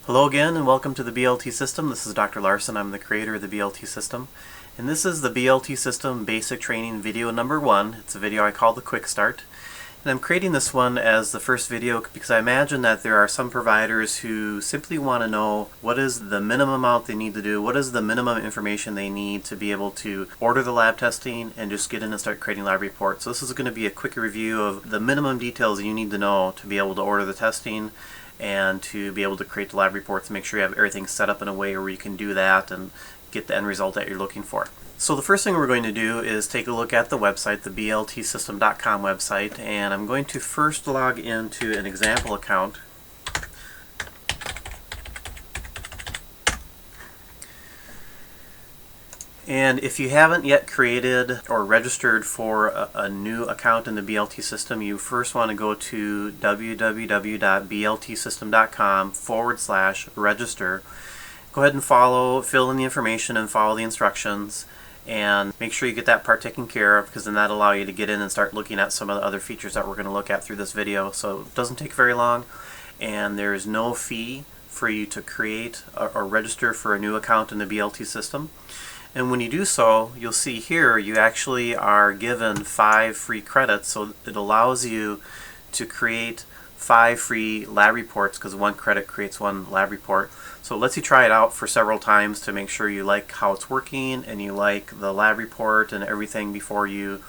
Hello again and welcome to the BLT System. This is Dr. Larson. I'm the creator of the BLT System. And this is the BLT System Basic Training video number 1. It's a video I call the Quickstart. And I'm creating this one as the first video because I imagine that there are some providers who simply want to know what is the minimum amount they need to do, what is the minimum information they need to be able to order the lab testing and just get in and start creating lab reports. So this is going to be a quick review of the minimum details you need to know to be able to order the testing and to be able to create the lab reports, make sure you have everything set up in a way where you can do that and get the end result that you're looking for. So the first thing we're going to do is take a look at the website, the bltsystem.com website, and I'm going to first log into an example account. And if you haven't yet created or registered for a new account in the BLT system, you first want to go to www.bltsystem.com/register. Go ahead and fill in the information and follow the instructions, and make sure you get that part taken care of, because then that'll allow you to get in and start looking at some of the other features that we're going to look at through this video. So it doesn't take very long, and there's no fee for you to create or register for a new account in the BLT system. And when you do so, you'll see here you actually are given 5 free credits, so it allows you to create 5 free lab reports, because 1 credit creates 1 lab report. So it lets you try it out for several times to make sure you like how it's working and you like the lab report and everything before you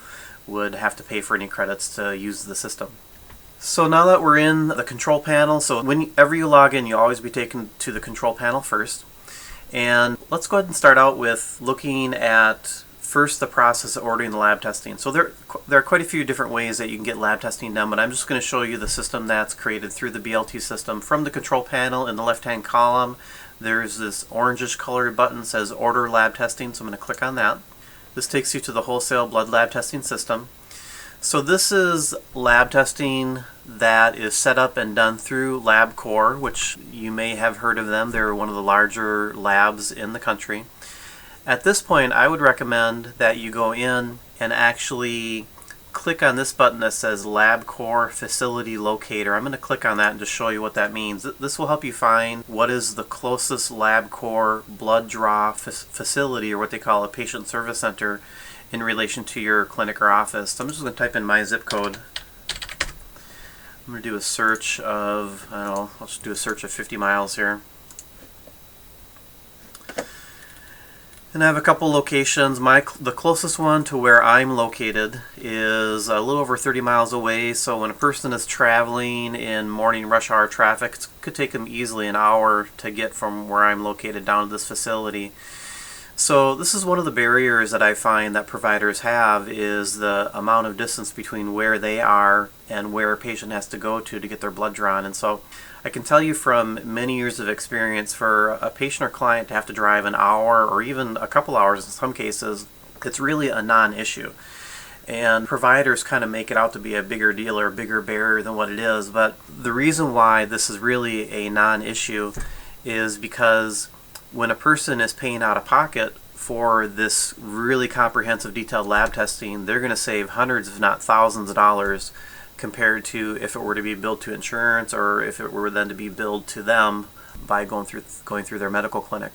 would have to pay for any credits to use the system. So now that we're in the control panel, so whenever you log in, you'll always be taken to the control panel first. And let's go ahead and start out with looking at first the process of ordering the lab testing. So there are quite a few different ways that you can get lab testing done, but I'm just going to show you the system that's created through the BLT system. From the control panel in the left-hand column, there's this orangish colored button that says Order Lab Testing, so I'm going to click on that. This takes you to the wholesale blood lab testing system. So this is lab testing that is set up and done through LabCorp, which you may have heard of them. They're one of the larger labs in the country. At this point, I would recommend that you go in and actually click on this button that says LabCorp Facility Locator. I'm going to click on that and just show you what that means. This will help you find what is the closest LabCorp blood draw facility, or what they call a patient service center, in relation to your clinic or office. So I'm just going to type in my zip code. I'm going to do a search of, I don't know, I'll just do a search of 50 miles here. And I have a couple locations. The closest one to where I'm located is a little over 30 miles away, so when a person is traveling in morning rush hour traffic, it could take them easily an hour to get from where I'm located down to this facility. So this is one of the barriers that I find that providers have, is the amount of distance between where they are and where a patient has to go to get their blood drawn. And so I can tell you from many years of experience, for a patient or client to have to drive an hour or even a couple hours in some cases, it's really a non-issue. And providers kind of make it out to be a bigger deal or a bigger barrier than what it is. But the reason why this is really a non-issue is because when a person is paying out of pocket for this really comprehensive detailed lab testing, they're going to save hundreds if not thousands of dollars compared to if it were to be billed to insurance, or if it were then to be billed to them by going through their medical clinic.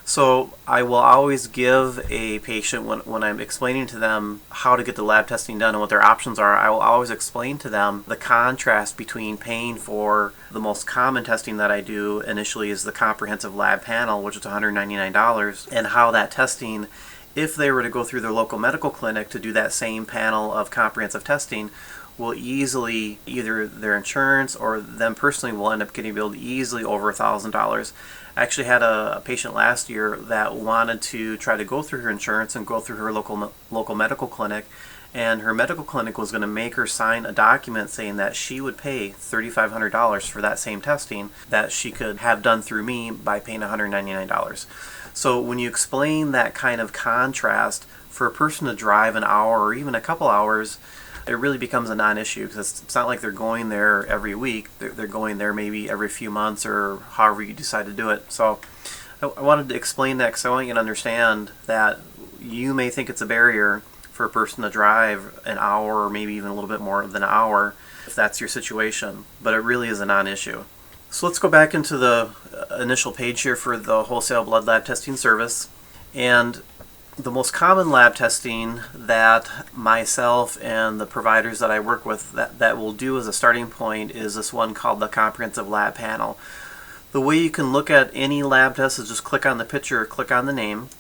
So I will always give a patient, when I'm explaining to them how to get the lab testing done and what their options are, I will always explain to them the contrast between paying for the most common testing that I do initially is the comprehensive lab panel, which is $199, and how that testing, if they were to go through their local medical clinic to do that same panel of comprehensive testing, will easily, either their insurance or them personally, will end up getting billed easily over $1,000. I actually had a patient last year that wanted to try to go through her insurance and go through her local medical clinic, and her medical clinic was going to make her sign a document saying that she would pay $3,500 for that same testing that she could have done through me by paying $199. So when you explain that kind of contrast, for a person to drive an hour or even a couple hours, it really becomes a non-issue, because it's not like they're going there every week. They're going there maybe every few months, or however you decide to do it. So I wanted to explain that because I want you to understand that you may think it's a barrier for a person to drive an hour or maybe even a little bit more than an hour if that's your situation, but it really is a non-issue. So let's go back into the initial page here for the wholesale blood lab testing service. And the most common lab testing that myself and the providers that I work with that will do as a starting point is this one called the Comprehensive Lab Panel. The way you can look at any lab test is just click on the picture or click on the name.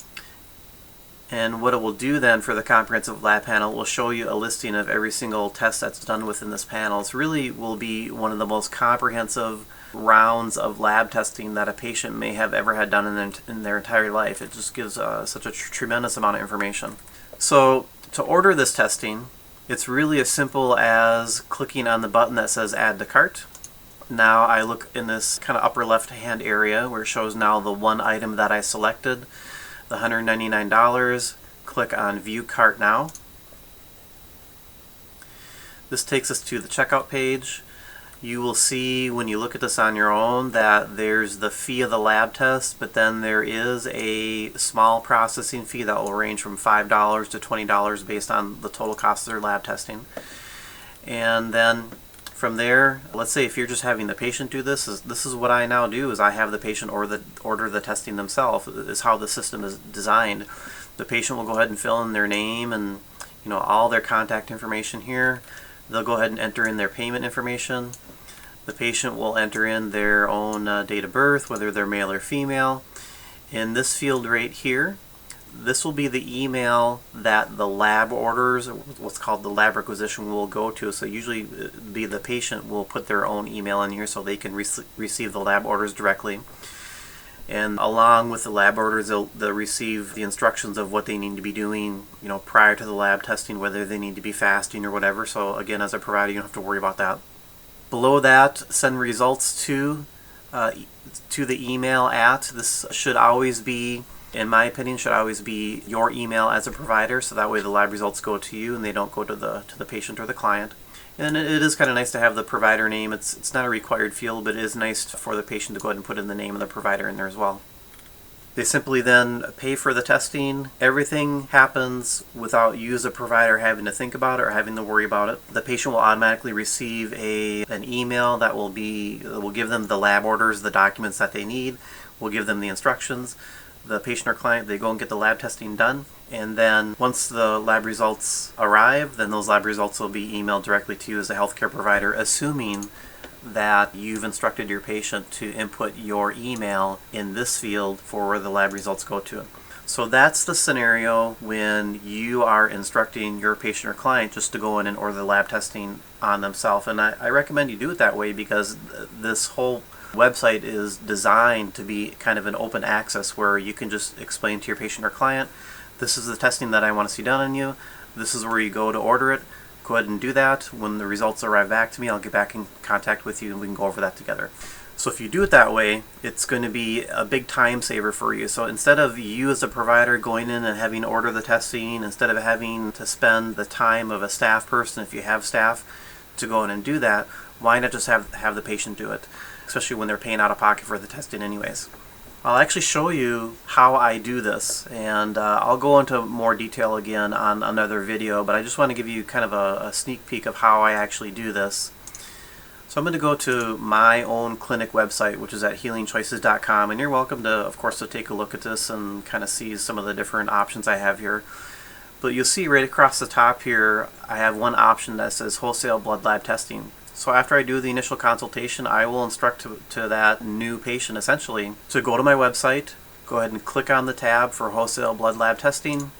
And what it will do then for the Comprehensive Lab Panel will show you a listing of every single test that's done within this panel. It really will be one of the most comprehensive rounds of lab testing that a patient may have ever had done in their entire life. It just gives such a tremendous amount of information. So to order this testing, it's really as simple as clicking on the button that says Add to Cart. Now I look in this kind of upper left hand area where it shows now the one item that I selected, the $199. Click on View Cart Now. This takes us to the checkout page. You will see when you look at this on your own that there's the fee of the lab test, but then there is a small processing fee that will range from $5 to $20 based on the total cost of their lab testing. And then from there, let's say if you're just having the patient do this is what I now do, is I have the patient order the testing themselves, is how the system is designed. The patient will go ahead and fill in their name and all their contact information here. They'll go ahead and enter in their payment information. The patient will enter in their own date of birth, whether they're male or female. In this field right here, this will be the email that the lab orders, what's called the lab requisition, will go to. So usually the patient will put their own email in here so they can receive the lab orders directly. And along with the lab orders, they'll receive the instructions of what they need to be doing, prior to the lab testing, whether they need to be fasting or whatever. So again, as a provider, you don't have to worry about that. Below that, send results to the email at. This should always be, in my opinion, should always be your email as a provider, so that way the lab results go to you and they don't go to the patient or the client. And it is kind of nice to have the provider name. It's not a required field, but it is nice for the patient to go ahead and put in the name of the provider in there as well. They simply then pay for the testing. Everything happens without you as a provider having to think about it or having to worry about it. The patient will automatically receive an email that will give them the lab orders, the documents that they need. We'll give them the instructions. The patient or client, they go and get the lab testing done. And then once the lab results arrive, then those lab results will be emailed directly to you as a healthcare provider, assuming that you've instructed your patient to input your email in this field for where the lab results go to. So that's the scenario when you are instructing your patient or client just to go in and order the lab testing on themselves. And I recommend you do it that way because this whole website is designed to be kind of an open access where you can just explain to your patient or client, this is the testing that I want to see done on you, this is where you go to order it. Go ahead and do that. When the results arrive back to me, I'll get back in contact with you and we can go over that together. So if you do it that way, it's going to be a big time saver for you. So instead of you as a provider going in and having to order the testing, instead of having to spend the time of a staff person, if you have staff, to go in and do that, why not just have the patient do it, especially when they're paying out of pocket for the testing anyways. I'll actually show you how I do this, and I'll go into more detail again on another video, but I just want to give you kind of a sneak peek of how I actually do this. So I'm going to go to my own clinic website, which is at healingchoices.com, and you're welcome to, of course, to take a look at this and kind of see some of the different options I have here. But you'll see right across the top here, I have one option that says wholesale blood lab testing. So after I do the initial consultation, I will instruct to that new patient essentially to go to my website, go ahead and click on the tab for wholesale blood lab testing.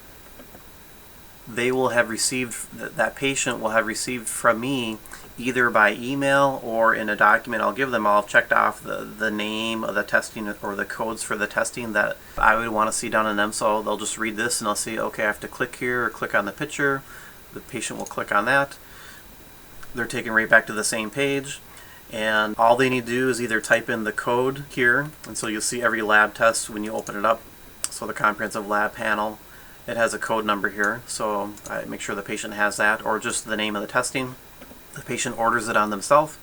They will have received, that patient will have received from me either by email or in a document I'll give them. I'll have checked off the name of the testing or the codes for the testing that I would want to see done on them. So they'll just read this and they'll see, okay, I have to click here or click on the picture. The patient will click on that. They're taken right back to the same page, and all they need to do is either type in the code here, and so you'll see every lab test when you open it up. So the comprehensive lab panel, it has a code number here, so I make sure the patient has that, or just the name of the testing. The patient orders it on themselves,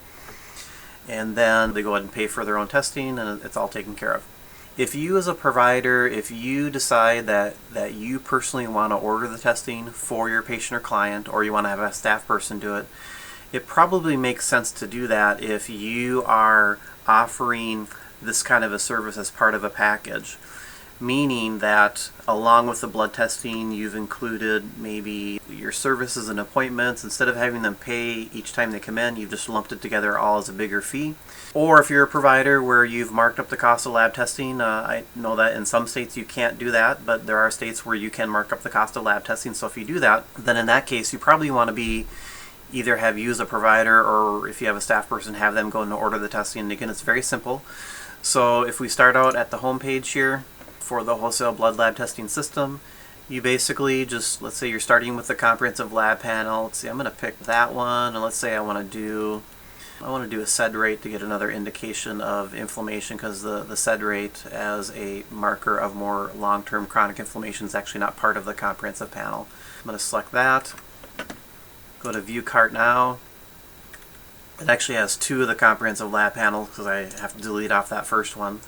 and then they go ahead and pay for their own testing, and it's all taken care of. If you as a provider, if you decide that you personally want to order the testing for your patient or client, or you want to have a staff person do it, It probably makes sense to do that if you are offering this kind of a service as part of a package, meaning that along with the blood testing you've included maybe your services and appointments. Instead of having them pay each time they come in, you've just lumped it together all as a bigger fee. Or if you're a provider where you've marked up the cost of lab testing, I know that in some states you can't do that, but there are states where you can mark up the cost of lab testing. So if you do that, then in that case you probably want to be either have you as a provider, or if you have a staff person, have them go and order the testing. And again, it's very simple. So if we start out at the home page here for the wholesale blood lab testing system, you basically just, let's say you're starting with the comprehensive lab panel. Let's see, I'm going to pick that one, and let's say I want to do a SED rate to get another indication of inflammation, because the SED rate as a marker of more long-term chronic inflammation is actually not part of the comprehensive panel. I'm going to select that. Go to View Cart now. It actually has two of the comprehensive lab panels because I have to delete off that first one.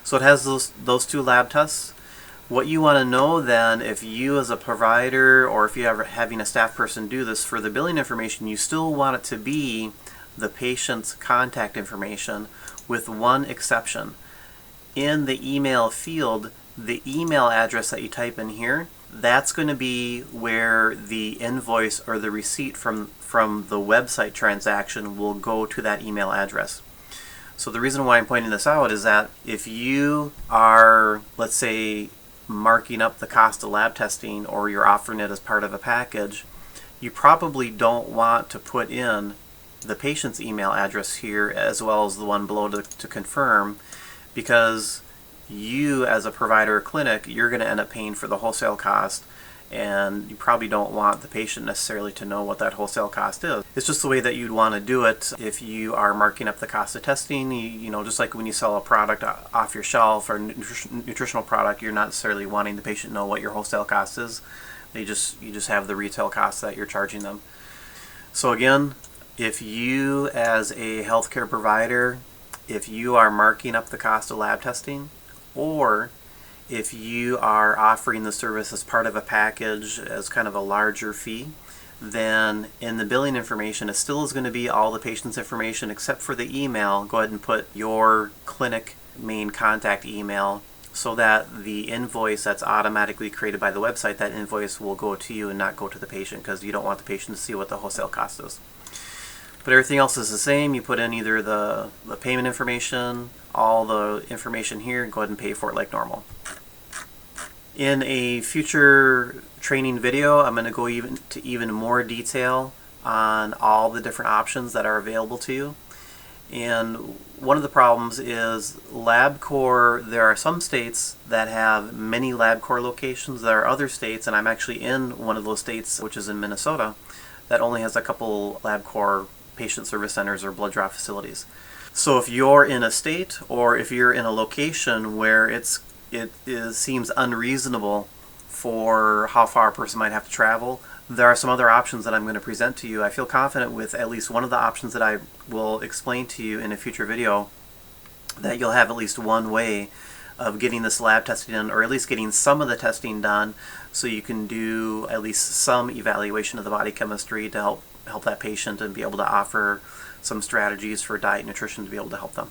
So it has those two lab tests. What you want to know then, if you as a provider or if you are having a staff person do this for the billing information, you still want it to be the patient's contact information, with one exception. In the email field, the email address that you type in here, that's going to be where the invoice or the receipt from the website transaction will go to that email address. So the reason why I'm pointing this out is that if you are, let's say, marking up the cost of lab testing, or you're offering it as part of a package, you probably don't want to put in the patient's email address here as well as the one below to confirm, because you as a provider or clinic, you're going to end up paying for the wholesale cost, and you probably don't want the patient necessarily to know what that wholesale cost is. It's just the way that you'd want to do it if you are marking up the cost of testing. You know, just like when you sell a product off your shelf or nutritional product, you're not necessarily wanting the patient to know what your wholesale cost is. You just have the retail cost that you're charging them. So again, if you as a healthcare provider, if you are marking up the cost of lab testing, or if you are offering the service as part of a package as kind of a larger fee, then in the billing information it still is going to be all the patient's information except for the email. Go ahead and put your clinic main contact email, so that the invoice that's automatically created by the website, that invoice will go to you and not go to the patient, because you don't want the patient to see what the wholesale cost is. But everything else is the same. You put in either the payment information, all the information here, and go ahead and pay for it like normal. In a future training video, I'm going to go even more detail on all the different options that are available to you. And one of the problems is LabCorp. There are some states that have many LabCorp locations. There are other states, and I'm actually in one of those states, which is in Minnesota, that only has a couple LabCorp patient service centers or blood draw facilities. So if you're in a state, or if you're in a location where it seems unreasonable for how far a person might have to travel, there are some other options that I'm going to present to you. I feel confident with at least one of the options that I will explain to you in a future video, that you'll have at least one way of getting this lab testing done, or at least getting some of the testing done, so you can do at least some evaluation of the body chemistry to help that patient and be able to offer some strategies for diet and nutrition to be able to help them.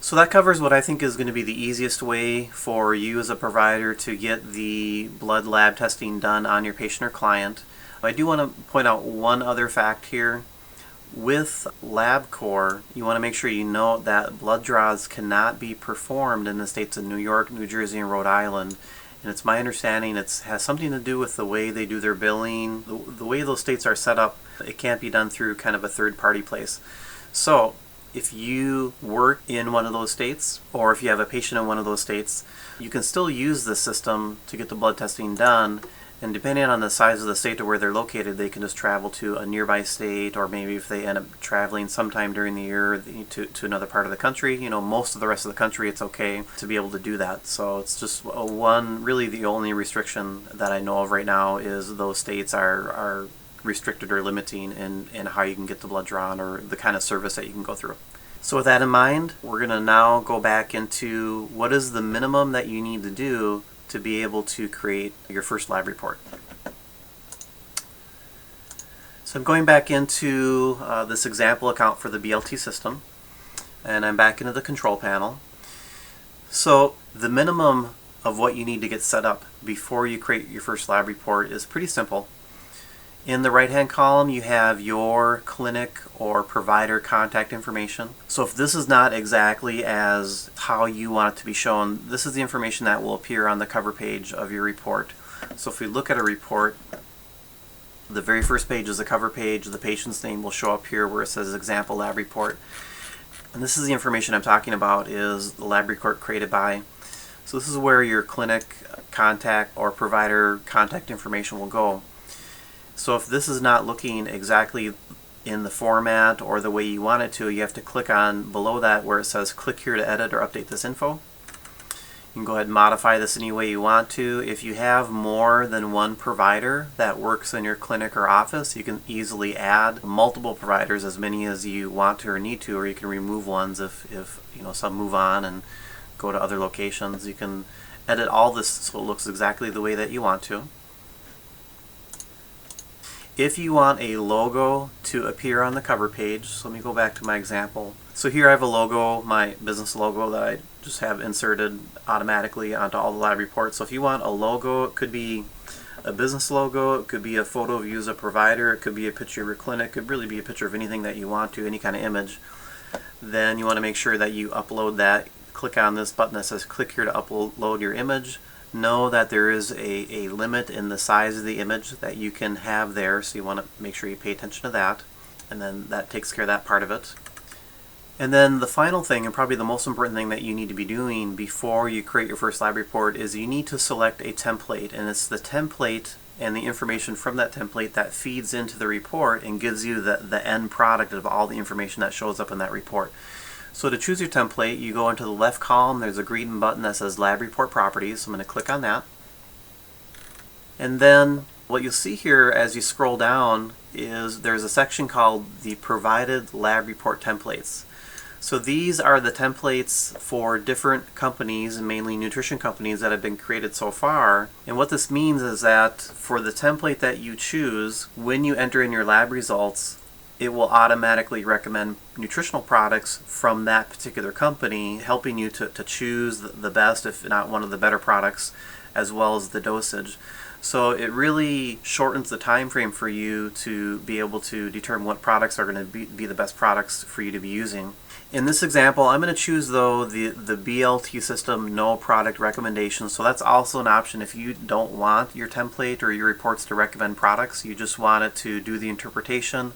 So that covers what I think is going to be the easiest way for you as a provider to get the blood lab testing done on your patient or client. I do want to point out one other fact here. With LabCorp, you want to make sure you know that blood draws cannot be performed in the states of New York, New Jersey, and Rhode Island. And it's my understanding it has something to do with the way they do their billing, the way those states are set up. It can't be done through kind of a third-party place. So if you work in one of those states, or if you have a patient in one of those states, you can still use the system to get the blood testing done. And depending on the size of the state or where they're located, they can just travel to a nearby state, or maybe if they end up traveling sometime during the year to another part of the country, you know, most of the rest of the country, it's okay to be able to do that. So it's just really the only restriction that I know of right now is those states are restricted or limiting in how you can get the blood drawn or the kind of service that you can go through. So with that in mind, we're going to now go back into what is the minimum that you need to do to be able to create your first lab report. So So I'm going back into this example account for the BLT system, and I'm back into the control panel. So the minimum of what you need to get set up before you create your first lab report is pretty simple. In the right-hand column, you have your clinic or provider contact information. So if this is not exactly as how you want it to be shown, this is the information that will appear on the cover page of your report. So if we look at a report, the very first page is the cover page. The patient's name will show up here where it says example lab report. And this is the information I'm talking about, is the lab report created by. So this is where your clinic contact or provider contact information will go. So if this is not looking exactly in the format or the way you want it to, you have to click on below that where it says click here to edit or update this info. You can go ahead and modify this any way you want to. If you have more than one provider that works in your clinic or office, you can easily add multiple providers, as many as you want to or need to, or you can remove ones if you know, some move on and go to other locations. You can edit all this so it looks exactly the way that you want to. If you want a logo to appear on the cover page, so let me go back to my example. So here I have a logo, my business logo, that I just have inserted automatically onto all the lab reports. So if you want a logo, it could be a business logo, it could be a photo of you as a provider, it could be a picture of your clinic, it could really be a picture of anything that you want to, any kind of image. Then you want to make sure that you upload that. Click on this button that says click here to upload your image. Know that there is a limit in the size of the image that you can have there, so you want to make sure you pay attention to that, and then that takes care of that part of it. And then the final thing, and probably the most important thing that you need to be doing before you create your first lab report, is you need to select a template, and it's the template and the information from that template that feeds into the report and gives you the end product of all the information that shows up in that report. So to choose your template, you go into the left column, there's a green button that says Lab Report Properties, so I'm going to click on that. And then what you'll see here as you scroll down is there's a section called the Provided Lab Report Templates. So these are the templates for different companies, and mainly nutrition companies, that have been created so far. And what this means is that for the template that you choose, when you enter in your lab results, it will automatically recommend nutritional products from that particular company, helping you to choose the best, if not one of the better products, as well as the dosage. So it really shortens the time frame for you to be able to determine what products are going to be the best products for you to be using. In this example, I'm going to choose, though, the BLT System No Product Recommendations. So that's also an option if you don't want your template or your reports to recommend products. You just want it to do the interpretation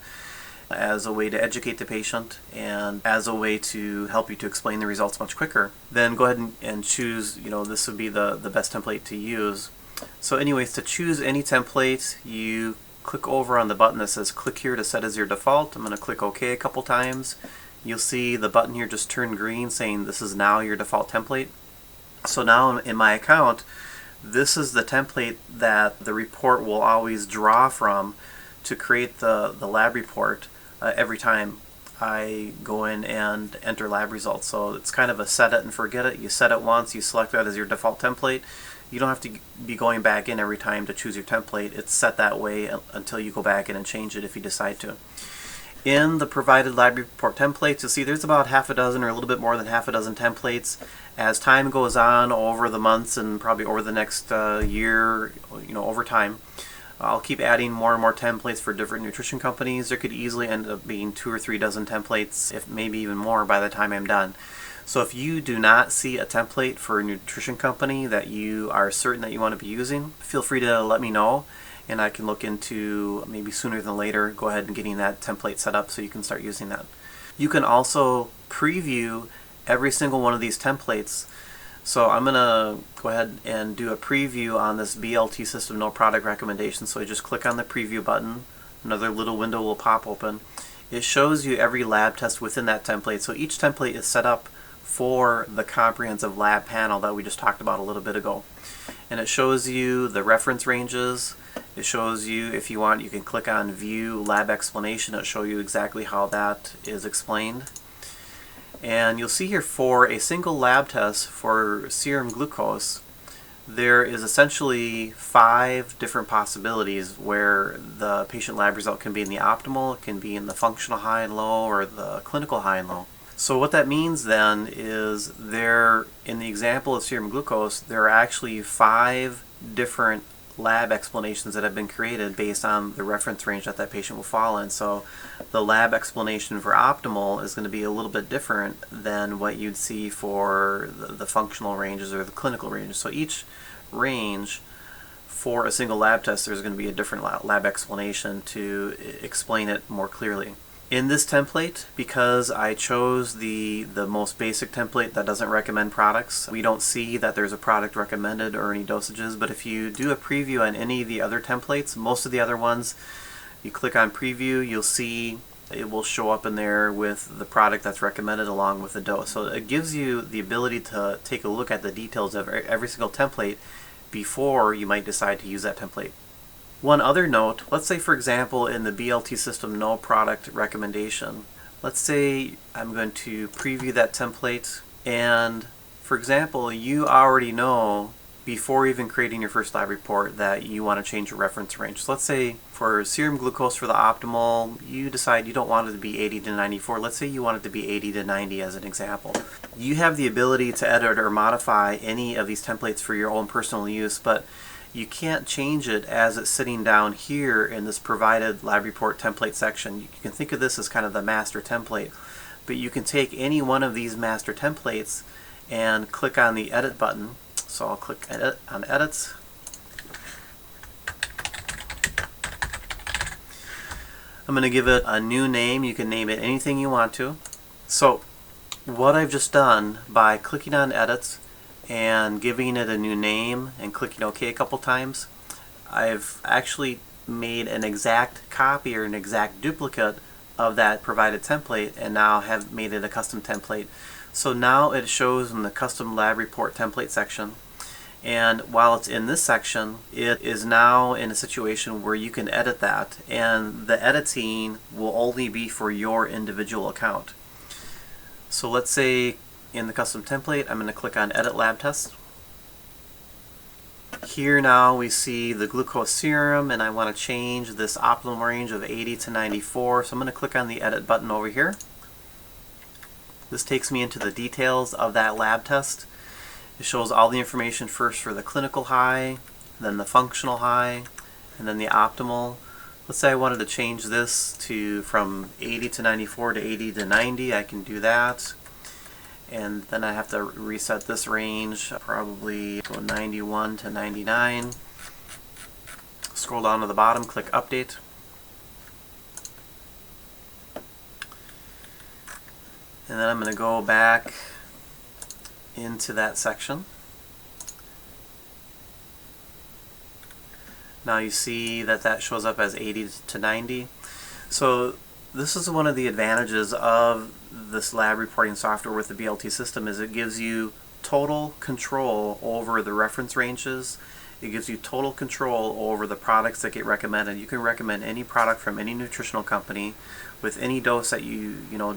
as a way to educate the patient and as a way to help you to explain the results much quicker. Then go ahead and choose, you know, this would be the best template to use. So anyways, to choose any template, you click over on the button that says click here to set as your default. I'm going to click OK a couple times. You'll see the button here just turn green saying this is now your default template. So now in my account, this is the template that the report will always draw from to create the lab report every time I go in and enter lab results. So it's kind of a set it and forget it. You set it once, you select that as your default template. You don't have to be going back in every time to choose your template. It's set that way until you go back in and change it if you decide to. In the provided lab report templates, you'll see there's about half a dozen or a little bit more than half a dozen templates. As time goes on over the months and probably over the next year, you know, over time, I'll keep adding more and more templates for different nutrition companies. There could easily end up being 2 or 3 dozen templates, if maybe even more by the time I'm done. So if you do not see a template for a nutrition company that you are certain that you want to be using, feel free to let me know, and I can look into, maybe sooner than later, go ahead and getting that template set up so you can start using that. You can also preview every single one of these templates. So I'm going to go ahead and do a preview on this BLT System No Product Recommendation. So I just click on the preview button. Another little window will pop open. It shows you every lab test within that template. So each template is set up for the comprehensive lab panel that we just talked about a little bit ago. And it shows you the reference ranges. It shows you, if you want, you can click on View Lab Explanation. It'll show you exactly how that is explained. And you'll see here for a single lab test for serum glucose, there is essentially 5 different possibilities where the patient lab result can be in the optimal, it can be in the functional high and low, or the clinical high and low. So what that means then is in the example of serum glucose, there are actually 5 different lab explanations that have been created based on the reference range that patient will fall in. So the lab explanation for optimal is going to be a little bit different than what you'd see for the functional ranges or the clinical ranges. So each range for a single lab test, there's going to be a different lab explanation to explain it more clearly. In this template, because I chose the most basic template that doesn't recommend products, we don't see that there's a product recommended or any dosages, but if you do a preview on any of the other templates, most of the other ones, you click on preview, you'll see it will show up in there with the product that's recommended along with the dose. So it gives you the ability to take a look at the details of every single template before you might decide to use that template. One other note, let's say for example in the BLT system no product recommendation, let's say I'm going to preview that template, and for example you already know before even creating your first lab report that you want to change your reference range. So let's say for serum glucose for the optimal, you decide you don't want it to be 80 to 94. Let's say you want it to be 80 to 90 as an example. You have the ability to edit or modify any of these templates for your own personal use, but you can't change it as it's sitting down here in this provided lab report template section. You can think of this as kind of the master template, but you can take any one of these master templates and click on the edit button. So I'll click edit on edits. I'm going to give it a new name. You can name it anything you want to. So what I've just done by clicking on edits and giving it a new name and clicking OK a couple times, I've actually made an exact copy or an exact duplicate of that provided template and now have made it a custom template. So now it shows in the custom lab report template section, and while it's in this section, it is now in a situation where you can edit that, and the editing will only be for your individual account. So let's say in the custom template, I'm going to click on Edit Lab Test. Here now we see the glucose serum, and I want to change this optimal range of 80 to 94. So I'm going to click on the Edit button over here. This takes me into the details of that lab test. It shows all the information first for the clinical high, then the functional high, and then the optimal. Let's say I wanted to change this from 80 to 94 to 80 to 90. I can do that. And then I have to reset this range, probably go 91 to 99. Scroll down to the bottom, click Update. And then I'm going to go back into that section. Now you see that shows up as 80 to 90. So this is one of the advantages of this lab reporting software with the BLT system, is it gives you total control over the reference ranges. It gives you total control over the products that get recommended. You can recommend any product from any nutritional company with any dose that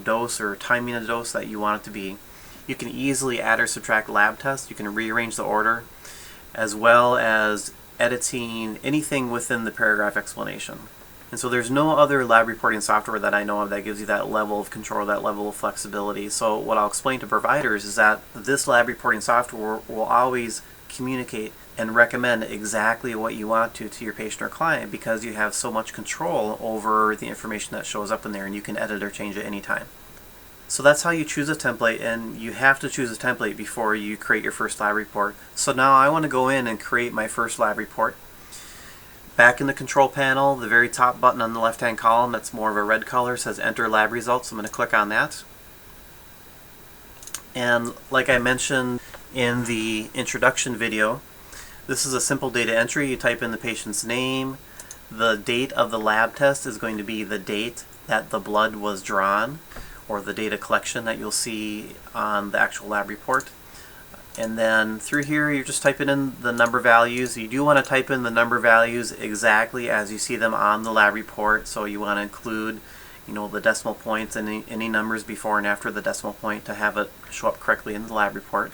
dose or timing a dose that you want it to be. You can easily add or subtract lab tests. You can rearrange the order, as well as editing anything within the paragraph explanation. And so there's no other lab reporting software that I know of that gives you that level of control, that level of flexibility. So what I'll explain to providers is that this lab reporting software will always communicate and recommend exactly what you want to your patient or client, because you have so much control over the information that shows up in there, and you can edit or change it anytime. So that's how you choose a template, and you have to choose a template before you create your first lab report. So now I want to go in and create my first lab report. Back in the control panel, the very top button on the left hand column, that's more of a red color, says Enter Lab Results. I'm going to click on that. And like I mentioned in the introduction video, this is a simple data entry. You type in the patient's name. The date of the lab test is going to be the date that the blood was drawn, or the data collection that you'll see on the actual lab report. And then through here you're just typing in the number values. You do want to type in the number values exactly as you see them on the lab report, so you want to include the decimal points and any numbers before and after the decimal point to have it show up correctly in the lab report.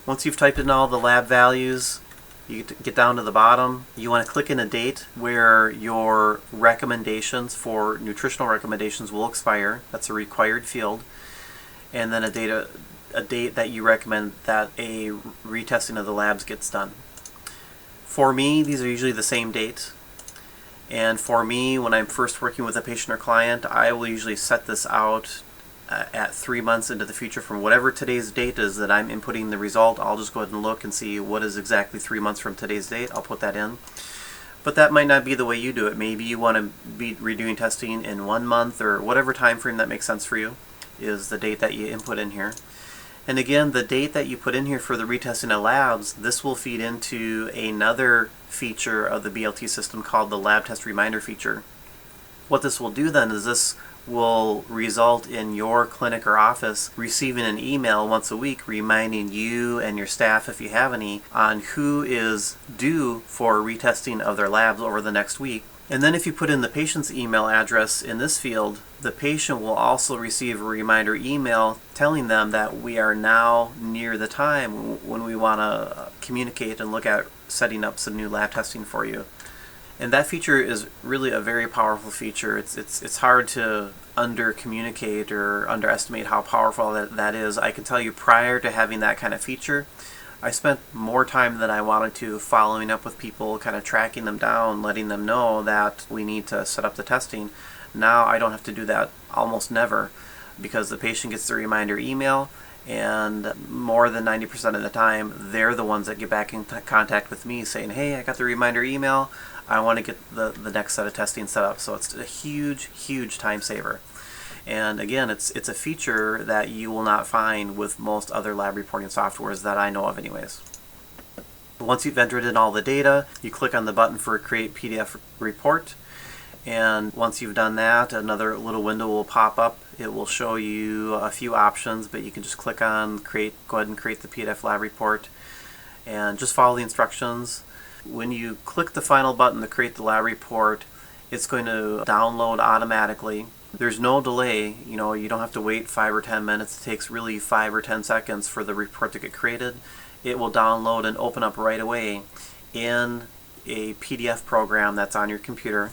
Once you've typed in all the lab values, you get down to the bottom. You want to click in a date where your recommendations for nutritional recommendations will expire. That's a required field. And then a date that you recommend that a retesting of the labs gets done. For me, these are usually the same date. And for me, when I'm first working with a patient or client, I will usually set this out at 3 months into the future from whatever today's date is that I'm inputting the result. I'll just go ahead and look and see what is exactly 3 months from today's date. I'll put that in. But that might not be the way you do it. Maybe you want to be redoing testing in 1 month, or whatever time frame that makes sense for you is the date that you input in here. And again, the date that you put in here for the retesting of labs, this will feed into another feature of the BLT system called the lab test reminder feature. What this will do then is this will result in your clinic or office receiving an email once a week reminding you and your staff, if you have any, on who is due for retesting of their labs over the next week. And then if you put in the patient's email address in this field, the patient will also receive a reminder email telling them that we are now near the time when we want to communicate and look at setting up some new lab testing for you. And that feature is really a very powerful feature. It's hard to under-communicate or underestimate how powerful that is. I can tell you, prior to having that kind of feature, I spent more time than I wanted to following up with people, kind of tracking them down, letting them know that we need to set up the testing. Now I don't have to do that almost never, because the patient gets the reminder email, and more than 90% of the time they're the ones that get back in contact with me saying, hey, I got the reminder email, I want to get the next set of testing set up. So it's a huge time saver. And again, it's a feature that you will not find with most other lab reporting softwares that I know of anyways. Once you've entered in all the data, you click on the button for Create PDF Report. And once you've done that, another little window will pop up. It will show you a few options, but you can just click on go ahead and create the PDF lab report and just follow the instructions. When you click the final button to create the lab report, it's going to download automatically. There's no delay. You don't have to wait 5 or 10 minutes. It takes really 5 or 10 seconds for the report to get created. It will download and open up right away in a PDF program that's on your computer.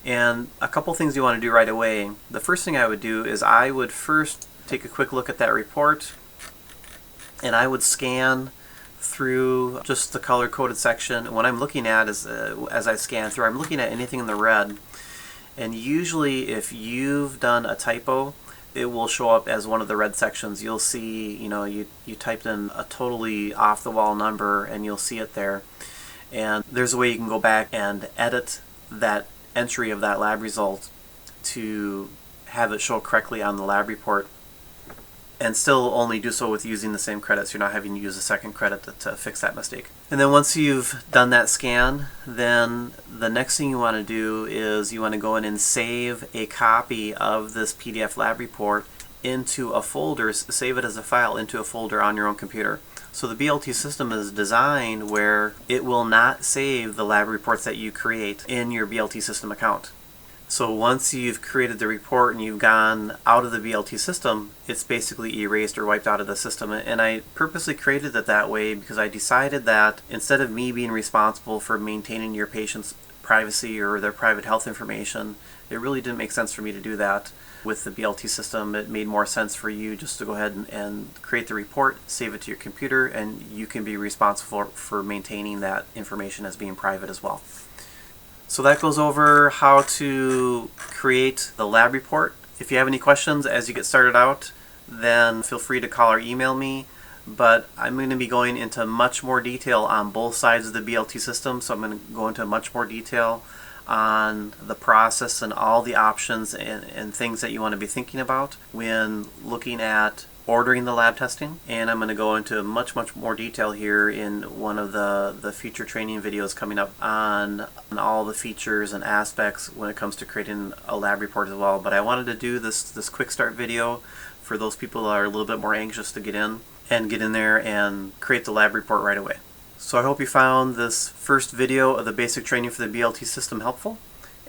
And a couple things you want to do right away. The first thing I would do is I would first take a quick look at that report, and I would scan through just the color-coded section. What I'm looking at is, as I scan through, I'm looking at anything in the red. And usually if you've done a typo, it will show up as one of the red sections. You'll see, you typed in a totally off-the-wall number, and you'll see it there. And there's a way you can go back and edit that entry of that lab result to have it show correctly on the lab report, and still only do so with using the same credits. You're not having to use a second credit to fix that mistake. And then once you've done that scan, then the next thing you want to do is you want to go in and save a copy of this PDF lab report into a folder, save it as a file into a folder on your own computer. So the BLT system is designed where it will not save the lab reports that you create in your BLT system account. So once you've created the report and you've gone out of the BLT system, it's basically erased or wiped out of the system. And I purposely created it that way because I decided that instead of me being responsible for maintaining your patient's privacy or their private health information, it really didn't make sense for me to do that. With the BLT system, it made more sense for you just to go ahead and create the report, save it to your computer, and you can be responsible for maintaining that information as being private as well. So that goes over how to create the lab report. If you have any questions as you get started out, then feel free to call or email me. But I'm going to be going into much more detail on both sides of the BLT system. So I'm going to go into much more detail on the process and all the options and things that you want to be thinking about when looking at ordering the lab testing. And I'm going to go into much more detail here in one of the future training videos coming up on all the features and aspects when it comes to creating a lab report as well. But I wanted to do this quick start video for those people that are a little bit more anxious to get in there and create the lab report right away. So I hope you found this first video of the basic training for the BLT system helpful.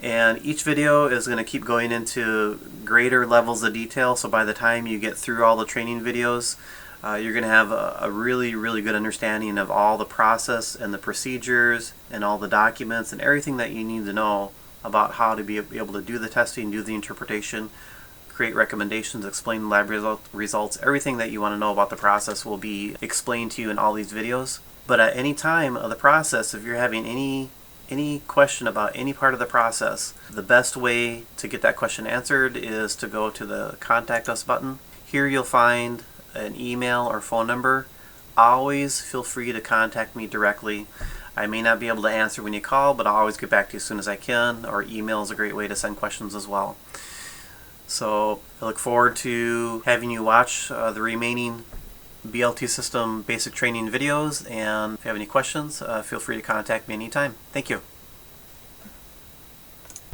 And each video is going to keep going into greater levels of detail, so by the time you get through all the training videos, You're going to have a really, really good understanding of all the process and the procedures and all the documents and everything that you need to know about how to be able to do the testing, do the interpretation, create recommendations, explain the lab results. Everything that you want to know about the process will be explained to you in all these videos. But at any time of the process, if you're having any question about any part of the process, the best way to get that question answered is to go to the Contact Us button. Here you'll find an email or phone number. Always feel free to contact me directly. I may not be able to answer when you call, but I'll always get back to you as soon as I can, or email is a great way to send questions as well. So I look forward to having you watch the remaining BLT System basic training videos, and if you have any questions, feel free to contact me anytime. Thank you.